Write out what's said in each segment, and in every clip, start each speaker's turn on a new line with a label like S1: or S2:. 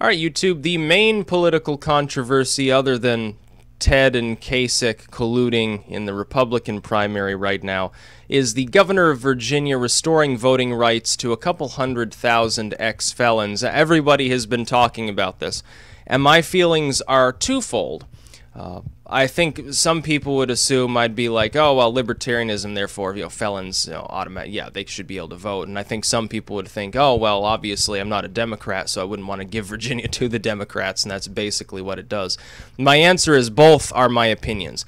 S1: All right, YouTube, the main political controversy other than Ted and Kasich colluding in the Republican primary right now is the governor of Virginia restoring voting rights to a couple 100,000 ex-felons. Everybody has been talking about this, and my feelings are twofold. I think some people would assume I'd be like, oh, well, libertarianism, therefore, felons, automatic, yeah, they should be able to vote. And I think some people would think, oh, well, obviously, I'm not a Democrat, so I wouldn't want to give Virginia to the Democrats, and that's basically what it does. My answer is both are my opinions.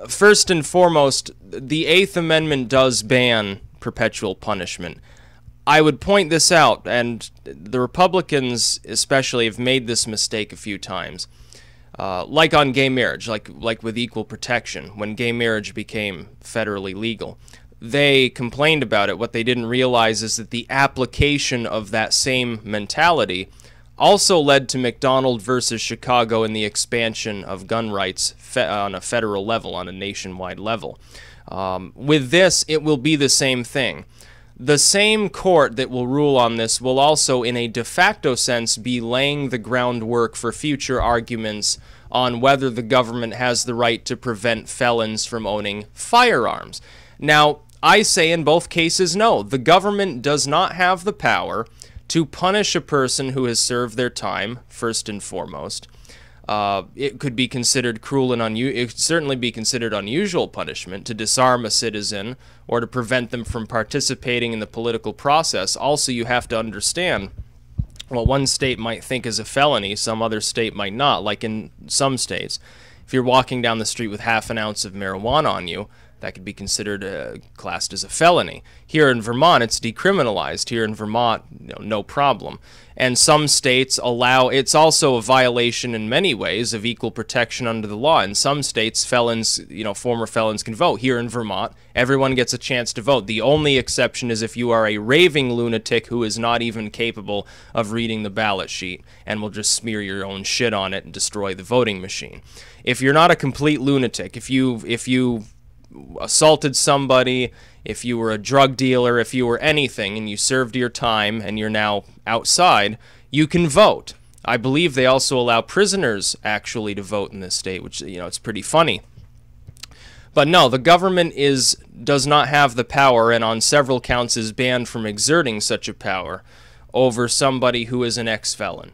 S1: First and foremost, the Eighth Amendment does ban perpetual punishment. I would point this out, and the Republicans especially have made this mistake a few times. Like on gay marriage, like with equal protection, when gay marriage became federally legal. They complained about it. What they didn't realize is that the application of that same mentality also led to McDonald versus Chicago and the expansion of gun rights on a federal level, on a nationwide level. With this, it will be the same thing. The same court that will rule on this will also, in a de facto sense, be laying the groundwork for future arguments on whether the government has the right to prevent felons from owning firearms. Now, I say in both cases, no. The government does not have the power to punish a person who has served their time, first and foremost. It could be considered cruel and unusual. It could certainly be considered unusual punishment to disarm a citizen or to prevent them from participating in the political process. Also, you have to understand, what one state might think is a felony, some other state might not. Like in some states, if you're walking down the street with half an ounce of marijuana on you, that could be considered classed as a felony. Here in Vermont, it's decriminalized. Here in Vermont, no problem. And some states allow, it's also a violation in many ways of equal protection under the law. In some states, felons, former felons can vote. Here in Vermont, everyone gets a chance to vote. The only exception is if you are a raving lunatic who is not even capable of reading the ballot sheet and will just smear your own shit on it and destroy the voting machine. If you're not a complete lunatic, if you assaulted somebody, if you were a drug dealer, if you were anything and you served your time and you're now outside, you can vote. I believe they also allow prisoners actually to vote in this state, which, it's pretty funny. But no, the government does not have the power, and on several counts is banned from exerting such a power over somebody who is an ex-felon,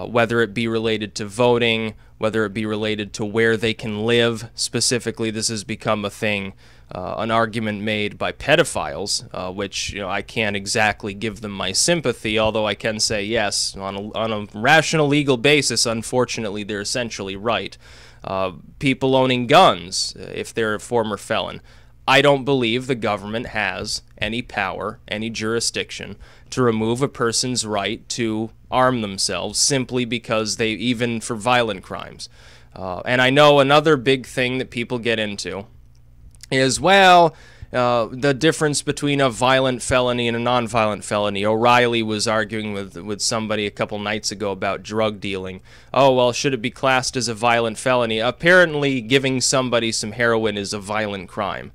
S1: whether it be related to voting, whether it be related to where they can live. Specifically, this has become a thing, an argument made by pedophiles, which I can't exactly give them my sympathy, although I can say yes, on a rational legal basis, unfortunately, they're essentially right. People owning guns, if they're a former felon. I don't believe the government has any power, any jurisdiction to remove a person's right to arm themselves simply because even for violent crimes. And I know another big thing that people get into is, well, the difference between a violent felony and a non-violent felony. O'Reilly was arguing with somebody a couple nights ago about drug dealing. Oh, well, should it be classed as a violent felony? Apparently, giving somebody some heroin is a violent crime.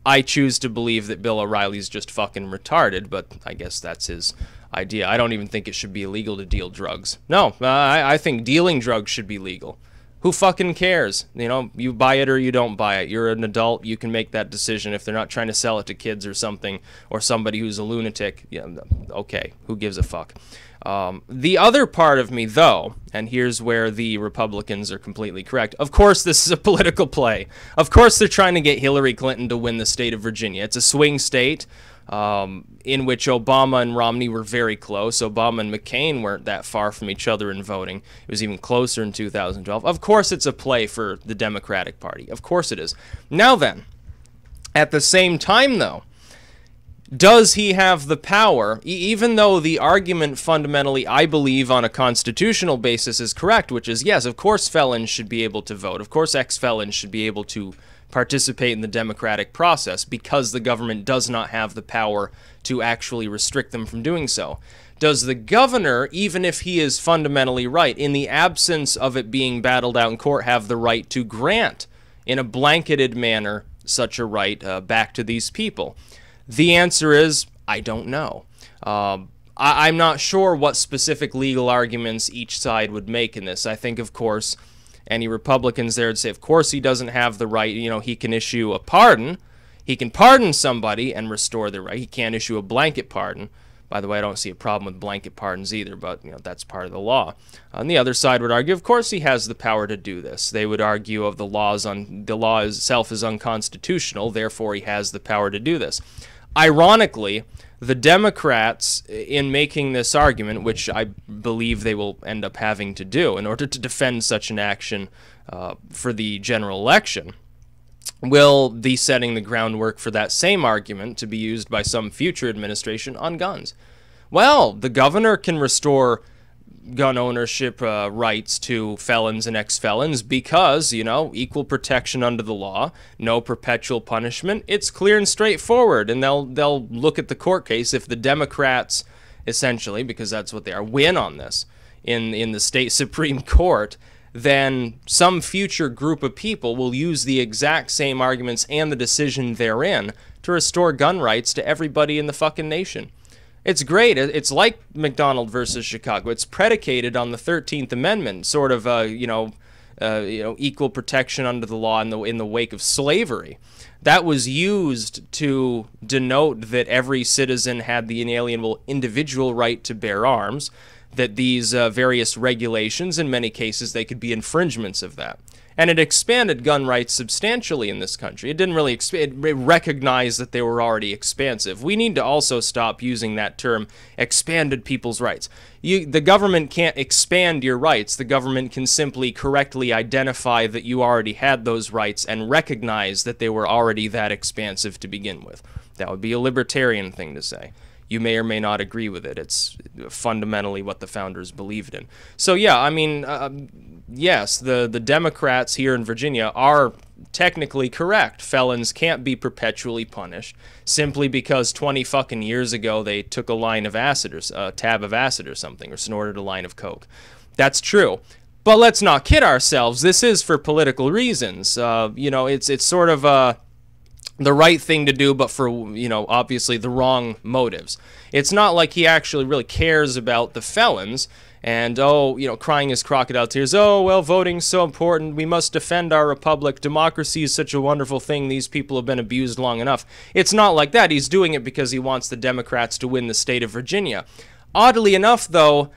S1: I choose to believe that Bill O'Reilly's just fucking retarded, but I guess that's his idea. I don't even think it should be illegal to deal drugs. No, I think dealing drugs should be legal. Who fucking cares? You buy it or you don't buy it. You're an adult, you can make that decision. If they're not trying to sell it to kids or something, or somebody who's a lunatic, okay, who gives a fuck? The other part of me, though, and here's where the Republicans are completely correct, of course this is a political play. Of course they're trying to get Hillary Clinton to win the state of Virginia. It's a swing state in which Obama and Romney were very close. Obama and McCain weren't that far from each other in voting. It was even closer in 2012. Of course it's a play for the Democratic Party. Of course it is. Now then, at the same time, though, does he have the power, even though the argument fundamentally, I believe, on a constitutional basis is correct, which is, yes, of course felons should be able to vote. Of course ex-felons should be able to participate in the democratic process because the government does not have the power to actually restrict them from doing so. Does the governor, even if he is fundamentally right, in the absence of it being battled out in court, have the right to grant, in a blanketed manner, such a right back to these people? The answer is, I don't know. I'm not sure what specific legal arguments each side would make in this. I think, of course, any Republicans there would say, of course, he doesn't have the right. He can issue a pardon. He can pardon somebody and restore their right. He can't issue a blanket pardon. By the way, I don't see a problem with blanket pardons either, but that's part of the law. On the other side would argue, of course, he has the power to do this. They would argue of the law itself is unconstitutional, therefore he has the power to do this. Ironically, the Democrats, in making this argument, which I believe they will end up having to do in order to defend such an action for the general election, will be setting the groundwork for that same argument to be used by some future administration on guns. Well, the governor can restore gun ownership rights to felons and ex-felons because, equal protection under the law, no perpetual punishment. It's clear and straightforward, and they'll look at the court case. If the Democrats, essentially, because that's what they are, win on this in the state Supreme Court, then some future group of people will use the exact same arguments and the decision therein to restore gun rights to everybody in the fucking nation. It's great. It's like McDonald versus Chicago. It's predicated on the 13th Amendment, sort of, equal protection under the law in the wake of slavery. That was used to denote that every citizen had the inalienable individual right to bear arms, that these various regulations, in many cases, they could be infringements of that. And it expanded gun rights substantially in this country. It didn't really it recognized that they were already expansive. We need to also stop using that term, expanded people's rights. The government can't expand your rights. The government can simply correctly identify that you already had those rights and recognize that they were already that expansive to begin with. That would be a libertarian thing to say. You may or may not agree with it. It's fundamentally what the founders believed in. So yeah, I mean, yes, the Democrats here in Virginia are technically correct. Felons can't be perpetually punished simply because 20 fucking years ago they took a line of acid or a tab of acid or something, or snorted a line of coke. That's true. But let's not kid ourselves. This is for political reasons. It's sort of the right thing to do, but for, obviously the wrong motives. It's not like he actually really cares about the felons and, crying his crocodile tears, voting's so important, we must defend our republic, democracy is such a wonderful thing, these people have been abused long enough. It's not like that. He's doing it because he wants the Democrats to win the state of Virginia. Oddly enough, though,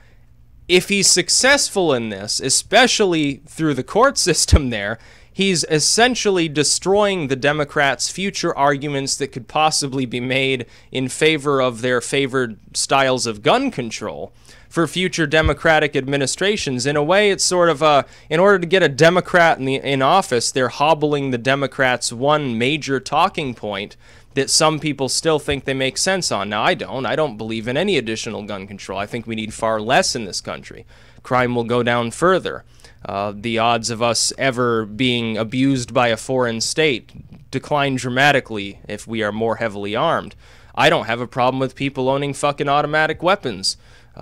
S1: if he's successful in this, especially through the court system there, he's essentially destroying the Democrats' future arguments that could possibly be made in favor of their favored styles of gun control for future Democratic administrations. In a way, it's sort of in order to get a Democrat in office, they're hobbling the Democrats' one major talking point that some people still think they make sense on. Now, I don't believe in any additional gun control. I think we need far less in this country. Crime will go down further. The odds of us ever being abused by a foreign state decline dramatically if we are more heavily armed. I don't have a problem with people owning fucking automatic weapons.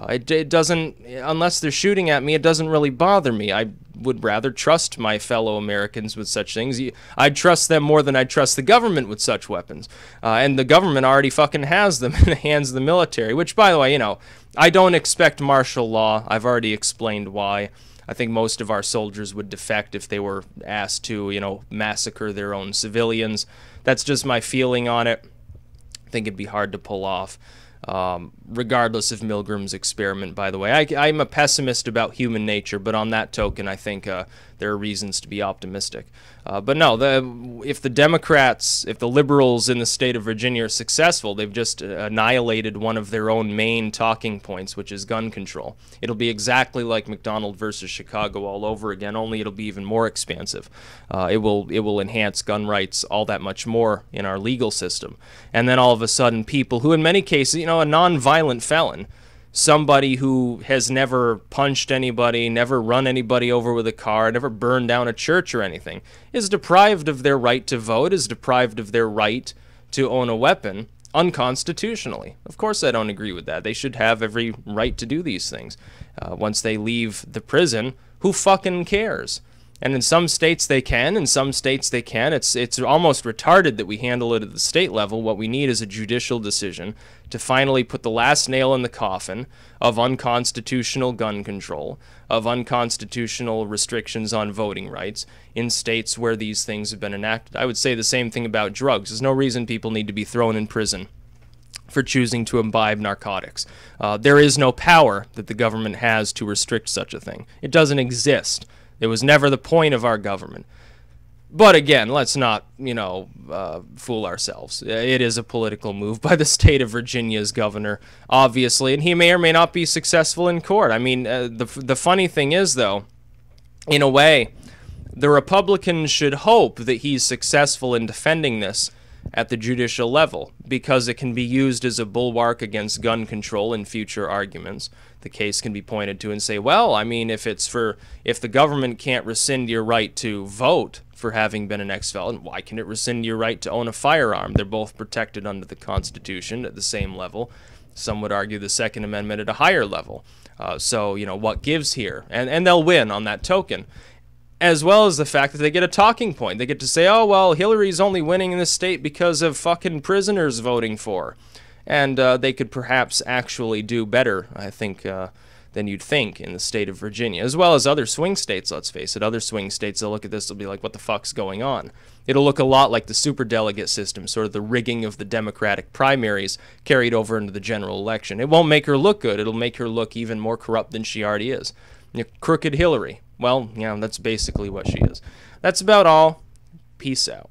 S1: It doesn't, unless they're shooting at me, it doesn't really bother me. I would rather trust my fellow Americans with such things. I'd trust them more than I'd trust the government with such weapons. And the government already fucking has them in the hands of the military, which, by the way, I don't expect martial law. I've already explained why. I think most of our soldiers would defect if they were asked to, massacre their own civilians. That's just my feeling on it. I think it'd be hard to pull off, regardless of Milgram's experiment, by the way. I'm a pessimist about human nature, but on that token, I think there are reasons to be optimistic. But no, if the Democrats, if the liberals in the state of Virginia are successful, they've just annihilated one of their own main talking points, which is gun control. It'll be exactly like McDonald versus Chicago all over again, only it'll be even more expansive. It will enhance gun rights all that much more in our legal system. And then all of a sudden, people who in many cases, a non-violent felon, somebody who has never punched anybody, never run anybody over with a car, never burned down a church or anything, is deprived of their right to vote, is deprived of their right to own a weapon unconstitutionally. Of course I don't agree with that. They should have every right to do these things. Once they leave the prison, who fucking cares? And in some states they can, in some states they can. It's almost retarded that we handle it at the state level. What we need is a judicial decision to finally put the last nail in the coffin of unconstitutional gun control, of unconstitutional restrictions on voting rights in states where these things have been enacted. I would say the same thing about drugs. There's no reason people need to be thrown in prison for choosing to imbibe narcotics. There is no power that the government has to restrict such a thing. It doesn't exist. It was never the point of our government. But again, let's not, fool ourselves. It is a political move by the state of Virginia's governor, obviously, and he may or may not be successful in court. I mean, the funny thing is, though, in a way, the Republicans should hope that he's successful in defending this at the judicial level, because it can be used as a bulwark against gun control in future arguments. The case can be pointed to and say, well, I mean, if the government can't rescind your right to vote for having been an ex-felon, why can it rescind your right to own a firearm? They're both protected under the Constitution at the same level. Some would argue the Second Amendment at a higher level. So, what gives here? And they'll win on that token. As well as the fact that they get a talking point. They get to say, oh, well, Hillary's only winning in this state because of fucking prisoners voting for her. And they could perhaps actually do better, I think, than you'd think in the state of Virginia. As well as other swing states, let's face it. Other swing states, they'll look at this, they'll be like, what the fuck's going on? It'll look a lot like the superdelegate system, sort of the rigging of the Democratic primaries carried over into the general election. It won't make her look good. It'll make her look even more corrupt than she already is. Crooked Hillary. Well, that's basically what she is. That's about all. Peace out.